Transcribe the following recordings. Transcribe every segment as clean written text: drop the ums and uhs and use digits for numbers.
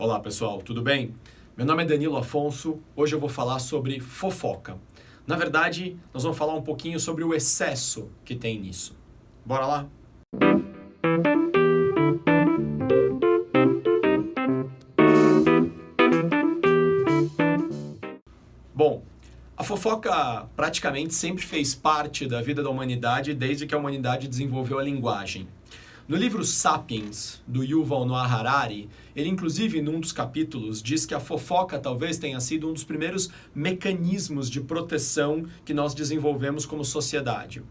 Olá pessoal, tudo bem? Meu nome é Danilo Afonso, hoje eu vou falar sobre fofoca. Na verdade, nós vamos falar um pouquinho sobre o excesso que tem nisso. Bora lá? Bom, a fofoca praticamente sempre fez parte da vida da humanidade desde que a humanidade desenvolveu a linguagem. No livro Sapiens, do Yuval Noah Harari, ele inclusive num dos capítulos diz que a fofoca talvez tenha sido um dos primeiros mecanismos de proteção que nós desenvolvemos como sociedade.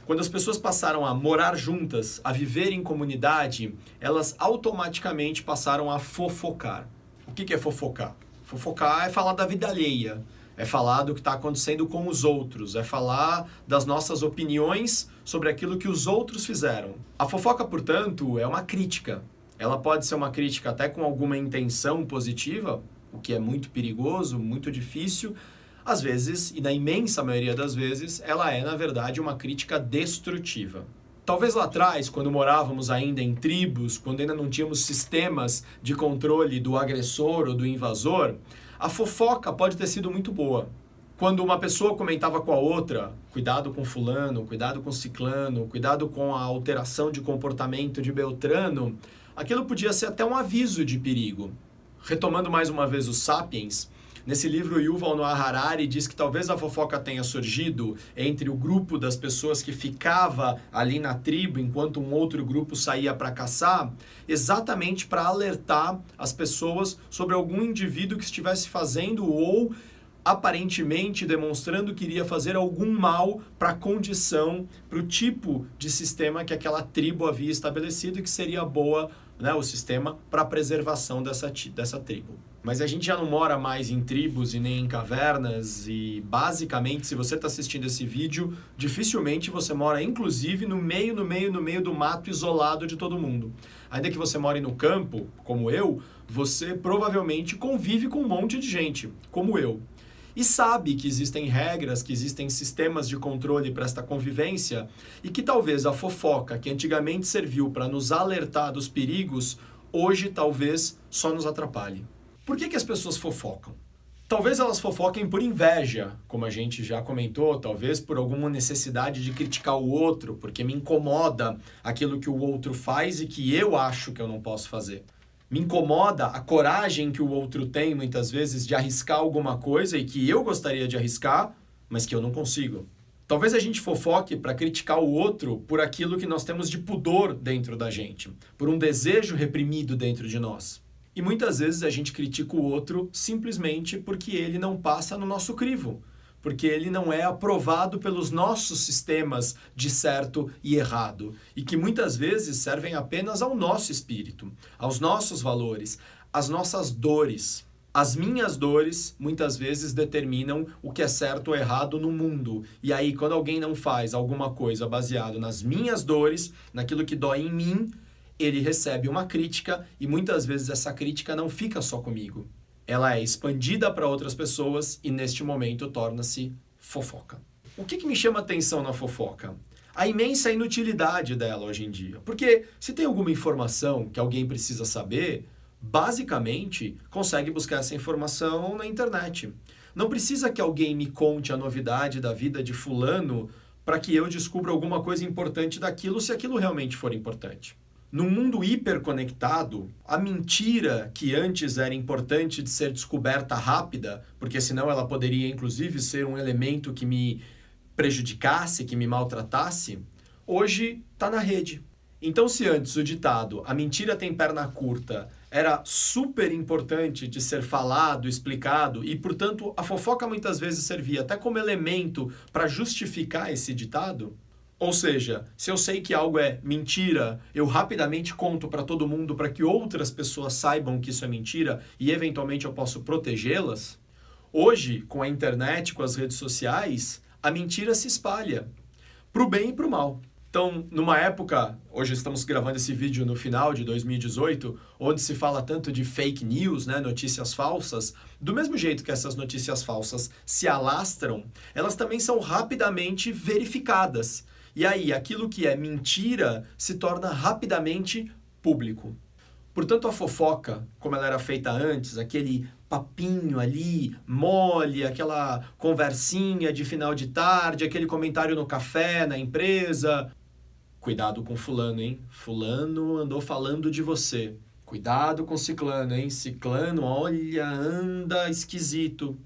Quando as pessoas passaram a morar juntas, a viver em comunidade, elas automaticamente passaram a fofocar. O que é fofocar? Fofocar é falar da vida alheia. É falar do que está acontecendo com os outros, é falar das nossas opiniões sobre aquilo que os outros fizeram. A fofoca, portanto, é uma crítica. Ela pode ser uma crítica até com alguma intenção positiva, o que é muito perigoso, muito difícil. Às vezes, e na imensa maioria das vezes, ela é, na verdade, uma crítica destrutiva. Talvez lá atrás, quando morávamos ainda em tribos, quando ainda não tínhamos sistemas de controle do agressor ou do invasor, a fofoca pode ter sido muito boa. Quando uma pessoa comentava com a outra, cuidado com fulano, cuidado com ciclano, cuidado com a alteração de comportamento de Beltrano, aquilo podia ser até um aviso de perigo. Retomando mais uma vez os Sapiens, nesse livro Yuval Noah Harari diz que talvez a fofoca tenha surgido entre o grupo das pessoas que ficava ali na tribo enquanto um outro grupo saía para caçar, exatamente para alertar as pessoas sobre algum indivíduo que estivesse fazendo ou aparentemente demonstrando que iria fazer algum mal para a condição, para o tipo de sistema que aquela tribo havia estabelecido e que seria boa, né, o sistema para a preservação dessa tribo. Mas a gente já não mora mais em tribos e nem em cavernas e basicamente, se você está assistindo esse vídeo, dificilmente você mora inclusive no meio do mato isolado de todo mundo. Ainda que você more no campo, como eu, você provavelmente convive com um monte de gente, como eu. E sabe que existem regras, que existem sistemas de controle para esta convivência e que talvez a fofoca, que antigamente serviu para nos alertar dos perigos, hoje talvez só nos atrapalhe. Por que as pessoas fofocam? Talvez elas fofoquem por inveja, como a gente já comentou, talvez por alguma necessidade de criticar o outro, porque me incomoda aquilo que o outro faz e que eu acho que eu não posso fazer. Me incomoda a coragem que o outro tem, muitas vezes, de arriscar alguma coisa e que eu gostaria de arriscar, mas que eu não consigo. Talvez a gente fofoque para criticar o outro por aquilo que nós temos de pudor dentro da gente, por um desejo reprimido dentro de nós. E muitas vezes a gente critica o outro simplesmente porque ele não passa no nosso crivo, porque ele não é aprovado pelos nossos sistemas de certo e errado, e que muitas vezes servem apenas ao nosso espírito, aos nossos valores, às nossas dores. As minhas dores muitas vezes determinam o que é certo ou errado no mundo. E aí, quando alguém não faz alguma coisa baseado nas minhas dores, naquilo que dói em mim, ele recebe uma crítica e muitas vezes essa crítica não fica só comigo. Ela é expandida para outras pessoas e neste momento torna-se fofoca. O que me chama atenção na fofoca? A imensa inutilidade dela hoje em dia. Porque se tem alguma informação que alguém precisa saber, basicamente consegue buscar essa informação na internet. Não precisa que alguém me conte a novidade da vida de fulano para que eu descubra alguma coisa importante daquilo, se aquilo realmente for importante. Num mundo hiperconectado, a mentira que antes era importante de ser descoberta rápida, porque senão ela poderia inclusive ser um elemento que me prejudicasse, que me maltratasse, hoje está na rede. Então, se antes o ditado "a mentira tem perna curta" era super importante de ser falado, explicado, e, portanto, a fofoca muitas vezes servia até como elemento para justificar esse ditado, ou seja, se eu sei que algo é mentira, eu rapidamente conto para todo mundo para que outras pessoas saibam que isso é mentira e eventualmente eu posso protegê-las. Hoje, com a internet, com as redes sociais, a mentira se espalha, para o bem e para o mal. Então, numa época, hoje estamos gravando esse vídeo no final de 2018, onde se fala tanto de fake news, né, notícias falsas, do mesmo jeito que essas notícias falsas se alastram, elas também são rapidamente verificadas. E aí, aquilo que é mentira se torna rapidamente público. Portanto, a fofoca, como ela era feita antes, aquele papinho ali, mole, aquela conversinha de final de tarde, aquele comentário no café, na empresa. Cuidado com fulano, hein? Fulano andou falando de você. Cuidado com ciclano, hein? Ciclano, olha, anda esquisito.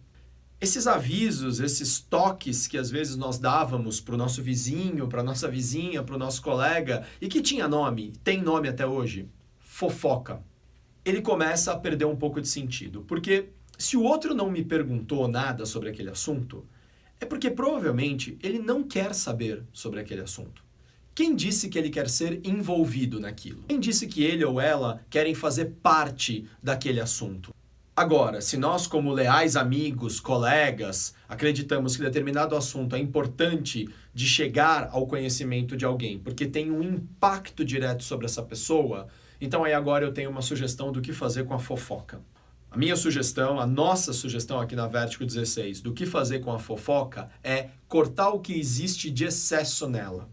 Esses avisos, esses toques que às vezes nós dávamos para o nosso vizinho, para a nossa vizinha, para o nosso colega, e que tinha nome, tem nome até hoje, fofoca. Ele começa a perder um pouco de sentido, porque se o outro não me perguntou nada sobre aquele assunto, é porque provavelmente ele não quer saber sobre aquele assunto. Quem disse que ele quer ser envolvido naquilo? Quem disse que ele ou ela querem fazer parte daquele assunto? Agora, se nós, como leais amigos, colegas, acreditamos que determinado assunto é importante de chegar ao conhecimento de alguém, porque tem um impacto direto sobre essa pessoa, então aí agora eu tenho uma sugestão do que fazer com a fofoca. A minha sugestão, a nossa sugestão aqui na Vértigo 16, do que fazer com a fofoca é cortar o que existe de excesso nela.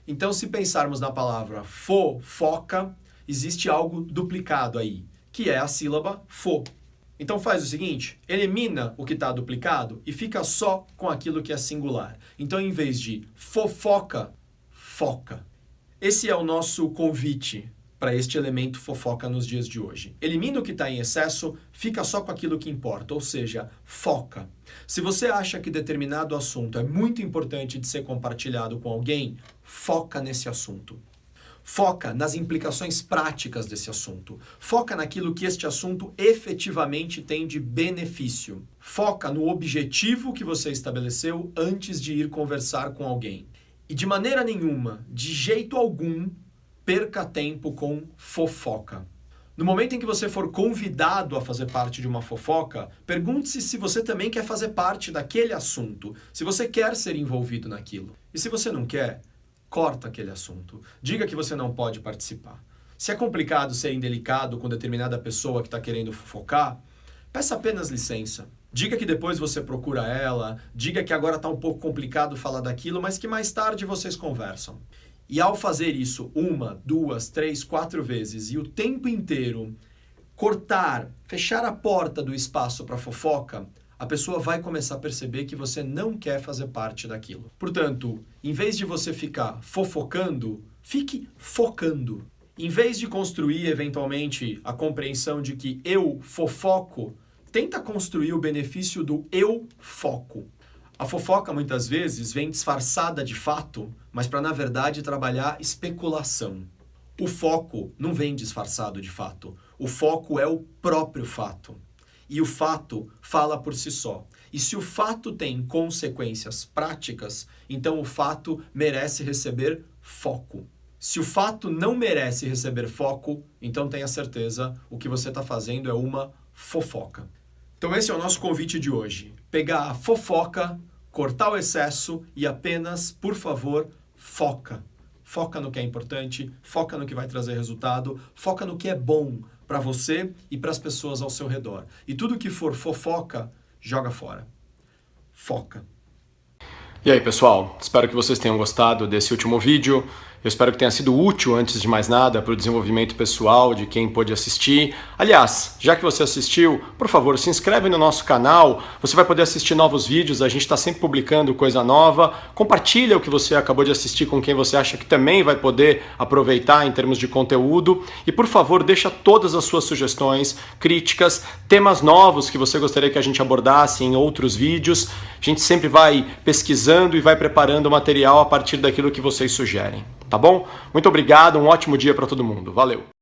Então, se pensarmos na palavra fofoca, existe algo duplicado aí, que é a sílaba fo. Então faz o seguinte, elimina o que está duplicado e fica só com aquilo que é singular. Então, em vez de fofoca, foca. Esse é o nosso convite para este elemento fofoca nos dias de hoje. Elimina o que está em excesso, fica só com aquilo que importa, ou seja, foca. Se você acha que determinado assunto é muito importante de ser compartilhado com alguém, foca nesse assunto. Foca nas implicações práticas desse assunto. Foca naquilo que este assunto efetivamente tem de benefício. Foca no objetivo que você estabeleceu antes de ir conversar com alguém. E de maneira nenhuma, de jeito algum, perca tempo com fofoca. No momento em que você for convidado a fazer parte de uma fofoca, pergunte-se se você também quer fazer parte daquele assunto, se você quer ser envolvido naquilo. E se você não quer, corta aquele assunto. Diga que você não pode participar. Se é complicado ser indelicado com determinada pessoa que está querendo fofocar, peça apenas licença. Diga que depois você procura ela, diga que agora está um pouco complicado falar daquilo, mas que mais tarde vocês conversam. E ao fazer isso 1, 2, 3, 4 vezes e o tempo inteiro cortar, fechar a porta do espaço para fofoca, a pessoa vai começar a perceber que você não quer fazer parte daquilo. Portanto, em vez de você ficar fofocando, fique focando. Em vez de construir, eventualmente, a compreensão de que eu fofoco, tenta construir o benefício do eu foco. A fofoca, muitas vezes, vem disfarçada de fato, mas para, na verdade, trabalhar especulação. O foco não vem disfarçado de fato. O foco é o próprio fato. E o fato fala por si só. E se o fato tem consequências práticas, então o fato merece receber foco. Se o fato não merece receber foco, então tenha certeza, o que você está fazendo é uma fofoca. Então esse é o nosso convite de hoje. Pegar a fofoca, cortar o excesso e apenas, por favor, foca. Foca no que é importante, foca no que vai trazer resultado, foca no que é bom para você e para as pessoas ao seu redor. E tudo que for fofoca, joga fora. Foca. E aí, pessoal? Espero que vocês tenham gostado desse último vídeo. Eu espero que tenha sido útil, antes de mais nada, para o desenvolvimento pessoal de quem pôde assistir. Aliás, já que você assistiu, por favor, se inscreve no nosso canal. Você vai poder assistir novos vídeos, a gente está sempre publicando coisa nova. Compartilha o que você acabou de assistir com quem você acha que também vai poder aproveitar em termos de conteúdo. E, por favor, deixa todas as suas sugestões, críticas, temas novos que você gostaria que a gente abordasse em outros vídeos. A gente sempre vai pesquisando e vai preparando o material a partir daquilo que vocês sugerem. Tá bom? Muito obrigado, um ótimo dia para todo mundo. Valeu!